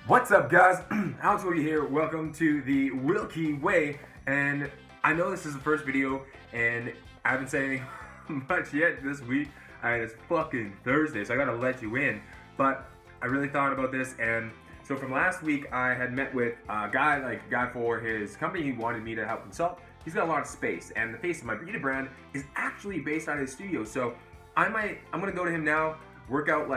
What's up, guys? Alex Willkie here. Welcome to the Willkie Way. And I know this is the first video, and I haven't said anything much yet this week. It's fucking Thursday, so I gotta let you in. But I really thought about this, and so from last week, I had met with a guy for his company. He wanted me to help consult. He's got a lot of space, and the face of my beauty brand is actually based out of his studio. So I'm gonna go to him now, work out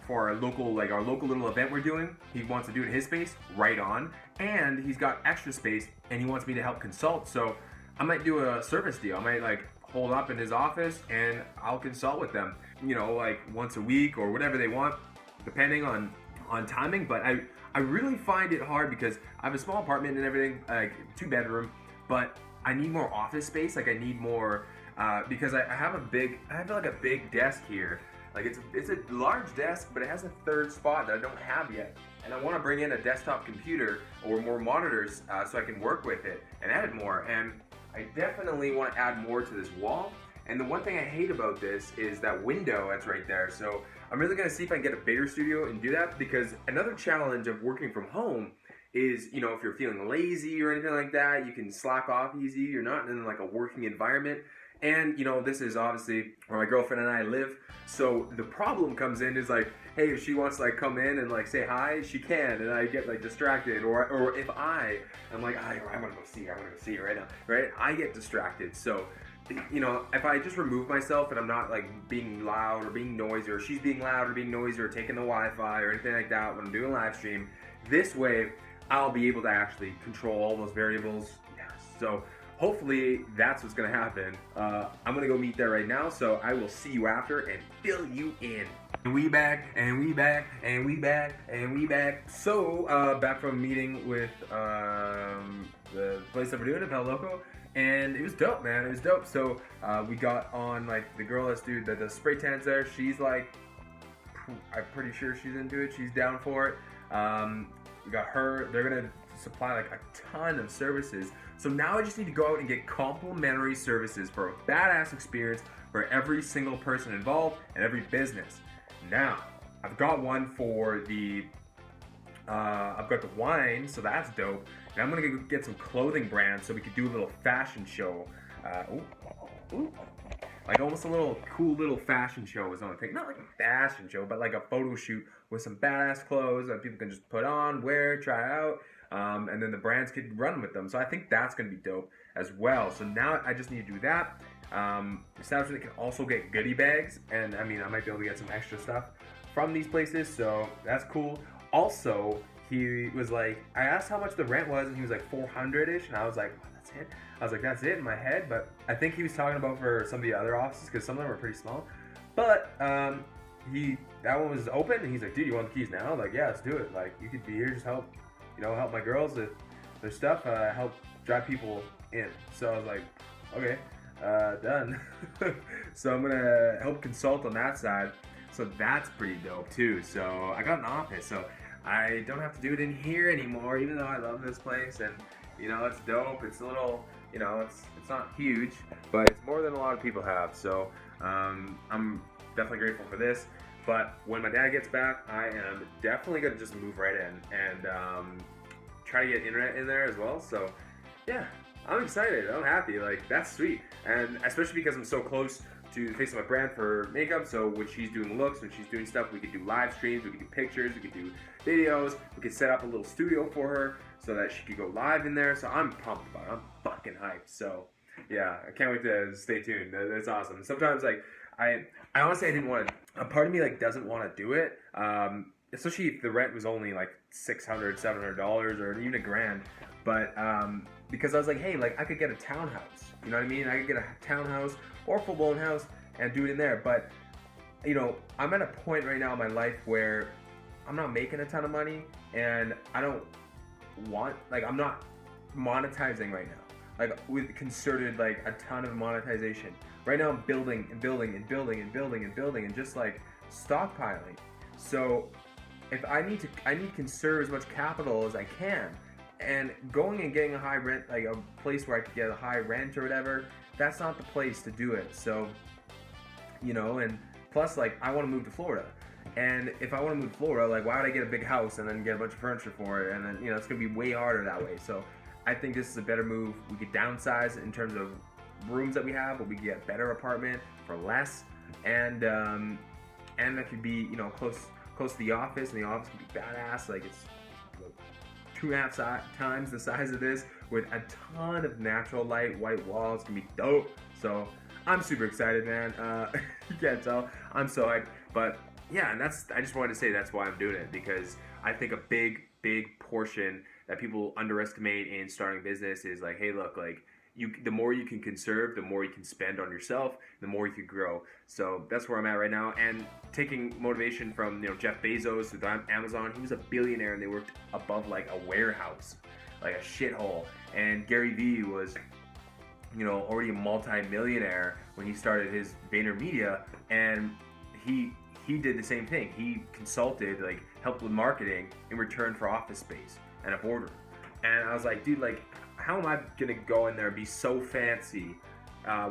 for our local little event we're doing. He wants to do it in his space, right on. And he's got extra space and he wants me to help consult. So I might do a service deal. I might hold up in his office and I'll consult with them, once a week or whatever they want, depending on timing. But I really find it hard because I have a small apartment and everything, 2-bedroom, but I need more office space. I need more, because I have a big desk here. It's a large desk, but it has a third spot that I don't have yet. And I want to bring in a desktop computer or more monitors so I can work with it and add more. And I definitely want to add more to this wall. And the one thing I hate about this is that window that's right there. So I'm really going to see if I can get a bigger studio and do that, because another challenge of working from home is, if you're feeling lazy or anything like that, you can slack off easy. You're not in a working environment. And, this is obviously where my girlfriend and I live. So the problem comes in is hey, if she wants to come in and say hi, she can, and I get distracted. Or if I'm like, I want to go see her right now, right? I get distracted. So, if I just remove myself and I'm not being loud or being noisy, or she's being loud or being noisy or taking the Wi-Fi or anything like that when I'm doing a live stream, this way I'll be able to actually control all those variables. Yes. So hopefully that's what's gonna happen. I'm gonna go meet there right now, so I will see you after and fill you in. And we back, and we back, and we back, and we back. So, back from a meeting with the place that we're doing, Palo Loco, and it was dope, man. It was dope. So, we got on, the girl that's doing the spray tans there. She's I'm pretty sure she's into it. She's down for it. We got her. They're gonna supply a ton of services. So now I just need to go out and get complimentary services for a badass experience for every single person involved and every business. Now, I've got one for I've got the wine, so that's dope. And I'm gonna go get some clothing brands so we could do a little fashion show. Almost a little cool little fashion show is on the thing. Not a fashion show, but a photo shoot with some badass clothes that people can just put on, wear, try out. And then the brands could run with them. So I think that's going to be dope as well. So now I just need to do that. Establishment can also get goodie bags. And I might be able to get some extra stuff from these places. So that's cool. Also, he was I asked how much the rent was, and he was $400-ish. And I was like, oh, that's it? I was like, that's it in my head. But I think he was talking about for some of the other offices, because some of them are pretty small. But that one was open, and he's like, dude, you want the keys now? I'm like, yeah, let's do it. You could be here, just help my girls with their stuff, help drive people in. So I was like, okay, done. So I'm gonna help consult on that side. So that's pretty dope too. So I got an office, so I don't have to do it in here anymore, even though I love this place, and it's dope. It's a little, it's not huge, but it's more than a lot of people have. So I'm definitely grateful for this. But when my dad gets back, I am definitely going to just move right in and try to get internet in there as well. So, yeah, I'm excited. I'm happy. That's sweet. And especially because I'm so close to the face of my brand for makeup. So when she's doing looks, when she's doing stuff, we could do live streams, we could do pictures, we could do videos. We could set up a little studio for her so that she could go live in there. So I'm pumped about it. I'm fucking hyped. So, yeah, I can't wait to stay tuned. That's awesome. Sometimes, I honestly, I didn't want to. A part of me doesn't want to do it, especially if the rent was only $600, $700, or even $1,000. But because I was like, hey, I could get a townhouse. You know what I mean? I could get a townhouse or a full-blown house and do it in there. But I'm at a point right now in my life where I'm not making a ton of money, and I don't want I'm not monetizing right now. With concerted a ton of monetization. Right now I'm building and building and building and building and building and just stockpiling. So if I need to conserve as much capital as I can, and going and getting a high rent, a place where I could get a high rent or whatever, that's not the place to do it. So, and plus I want to move to Florida. And if I want to move to Florida, like, why would I get a big house and then get a bunch of furniture for it? And then, it's going to be way harder that way. So I think this is a better move. We could downsize in terms of rooms that we have, but we could get a better apartment for less. And that could be, close to the office, and the office could be badass. Like, it's 2.5 times the size of this with a ton of natural light, white walls. It's gonna be dope. So I'm super excited, man. You can't tell. I'm so hyped. But yeah, and I just wanted to say that's why I'm doing it, because I think a big portion that people underestimate in starting business is like, hey, look, like, the more you can conserve, the more you can spend on yourself, the more you can grow. So that's where I'm at right now. And taking motivation from Jeff Bezos with Amazon, he was a billionaire and they worked above like a warehouse, like a shithole. And Gary Vee was already a multi-millionaire when he started his VaynerMedia, and he did the same thing. He consulted, like, helped with marketing in return for office space and a boardroom. And I was like, dude, like, how am I gonna go in there and be so fancy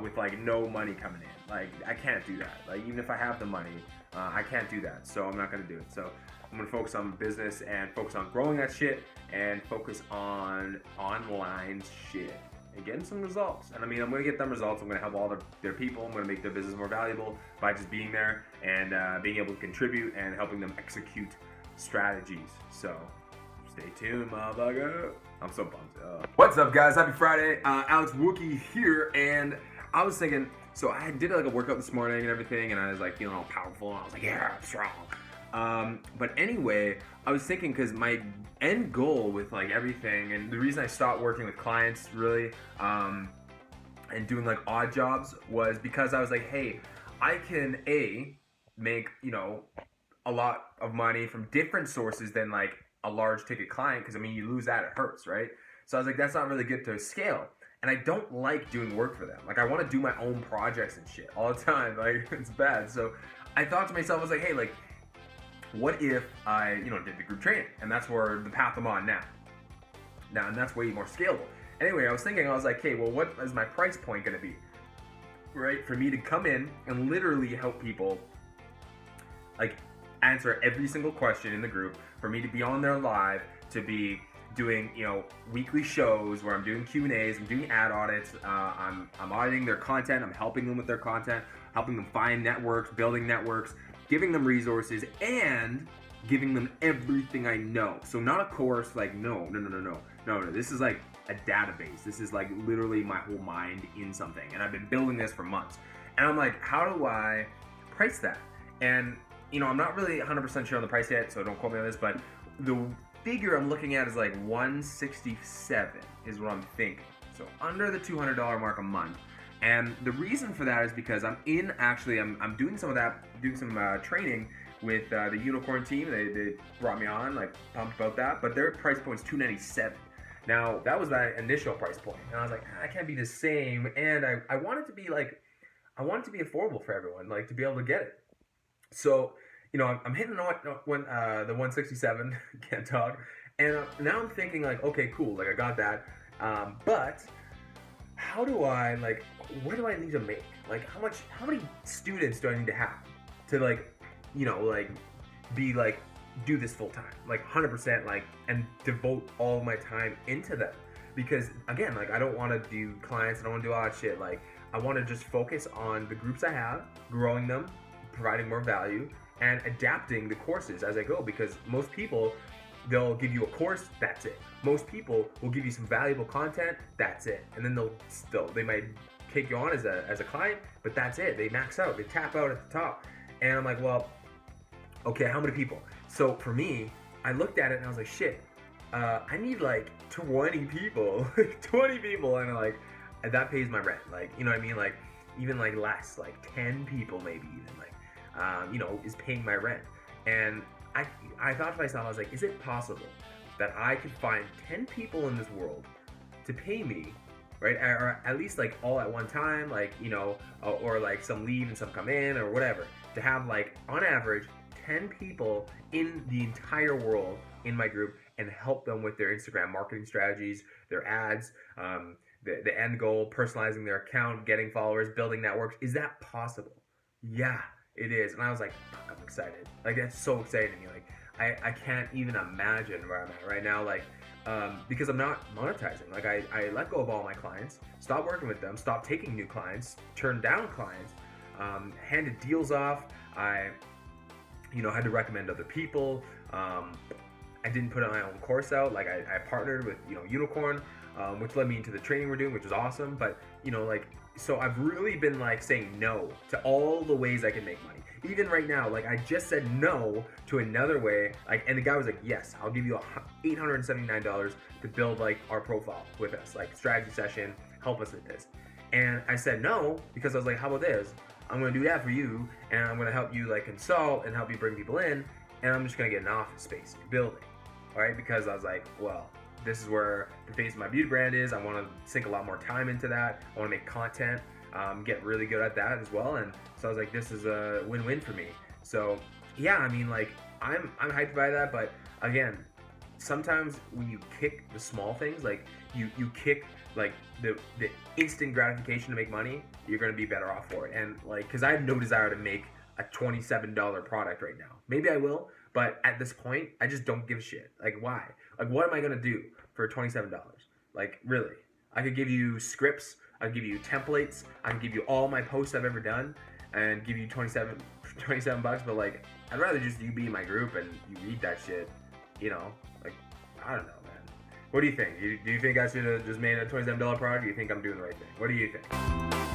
with like no money coming in? Like, I can't do that. Like, even if I have the money, I can't do that. So I'm not gonna do it. So I'm gonna focus on business and focus on growing that shit and focus on online shit and getting some results. And I mean, I'm gonna get them results. I'm gonna help all their people. I'm gonna make their business more valuable by just being there and being able to contribute and helping them execute strategies. So stay tuned, motherfucker. I'm so pumped. What's up, guys? Happy Friday. Alex Willkie here, and I was thinking, so I did like a workout this morning and everything, and I was like feeling all powerful, and I was like, yeah, I'm strong. But anyway, I was thinking, because my end goal with like everything, and the reason I stopped working with clients really, and doing like odd jobs, was because I was like, hey, I can make a lot of money from different sources than like a large ticket client, because I mean, you lose that, it hurts, right? So I was like, that's not really good to scale, and I don't like doing work for them. Like, I want to do my own projects and shit all the time. Like, it's bad. So I thought to myself, I was like, hey, like, what if I did the group training? And that's where the path I'm on now, and that's way more scalable. Anyway, I was thinking, I was like, hey, well, what is my price point gonna be, right, for me to come in and literally help people, like, answer every single question in the group, for me to be on there live, to be doing weekly shows where I'm doing Q&As, I'm doing ad audits, I'm auditing their content, I'm helping them with their content, helping them find networks, building networks, giving them resources, and giving them everything I know. So not a course, like, no. This is like a database. This is like literally my whole mind in something, and I've been building this for months. And I'm like, how do I price that? And I'm not really 100% sure on the price yet, so don't quote me on this, but the figure I'm looking at is like $167 is what I'm thinking. So under the $200 mark a month. And the reason for that is because I'm doing some of that, doing some training with the Unicorn team. They brought me on, like, pumped about that, but their price point is $297. Now, that was my initial price point, and I was like, I can't be the same, and I want it to be like, I want it to be affordable for everyone, like, to be able to get it. So, I'm hitting the 167, can't talk, and now I'm thinking, like, okay, cool, like, I got that, but how do I, like, what do I need to make? Like, how many students do I need to have to, like, be, like, do this full time, like, 100%, like, and devote all my time into them? Because, again, like, I don't want to do clients, I don't want to do all that shit. Like, I want to just focus on the groups I have, growing them, providing more value, and adapting the courses as I go, because most people, they'll give you a course, that's it. Most people will give you some valuable content, that's it. And then they might take you on as a client, but that's it. They max out, they tap out at the top. And I'm like, well, okay, how many people? So for me, I looked at it and I was like, shit, I need like 20 people, 20 people, and like, that pays my rent. Like, you know what I mean? Like, even like less, like 10 people maybe even, like, is paying my rent. And I thought to myself, I was like, is it possible that I could find 10 people in this world to pay me, right? Or at least like all at one time, like, or like some leave and some come in or whatever, to have like on average 10 people in the entire world in my group and help them with their Instagram marketing strategies, their ads, the end goal, personalizing their account, getting followers, building networks. Is that possible? Yeah, It is. And I was like, fuck, I'm excited. Like, that's so exciting to me. Like, I can't even imagine where I'm at right now. Like, because I'm not monetizing. Like, I let go of all my clients, stopped working with them, stopped taking new clients, turned down clients, handed deals off. I, had to recommend other people. I didn't put my own course out. Like, I partnered with, Unicorn, which led me into the training we're doing, which was awesome. But, so I've really been like saying no to all the ways I can make money. Even right now, like I just said no to another way, like, and the guy was like, yes, I'll give you $879 to build like our profile with us, like strategy session, help us with this. And I said no because I was like, how about this? I'm gonna do that for you, and I'm gonna help you like consult and help you bring people in, and I'm just gonna get an office space in your building, all right? Because I was like, well, this is where the face of my beauty brand is. I want to sink a lot more time into that. I want to make content, get really good at that as well. And so I was like, this is a win-win for me. So yeah, I mean, like I'm hyped by that. But again, sometimes when you kick the small things, like you kick like the instant gratification to make money, you're gonna be better off for it. And like, because I have no desire to make a $27 product right now. Maybe I will, but at this point, I just don't give a shit. Like, why? Like, what am I gonna do for $27? Like, really? I could give you scripts, I could give you templates, I can give you all my posts I've ever done, and give you 27 bucks. But like, I'd rather just you be in my group and you read that shit. Like, I don't know, man. What do you think? Do you think I should have just made a $27 product? Or do you think I'm doing the right thing? What do you think?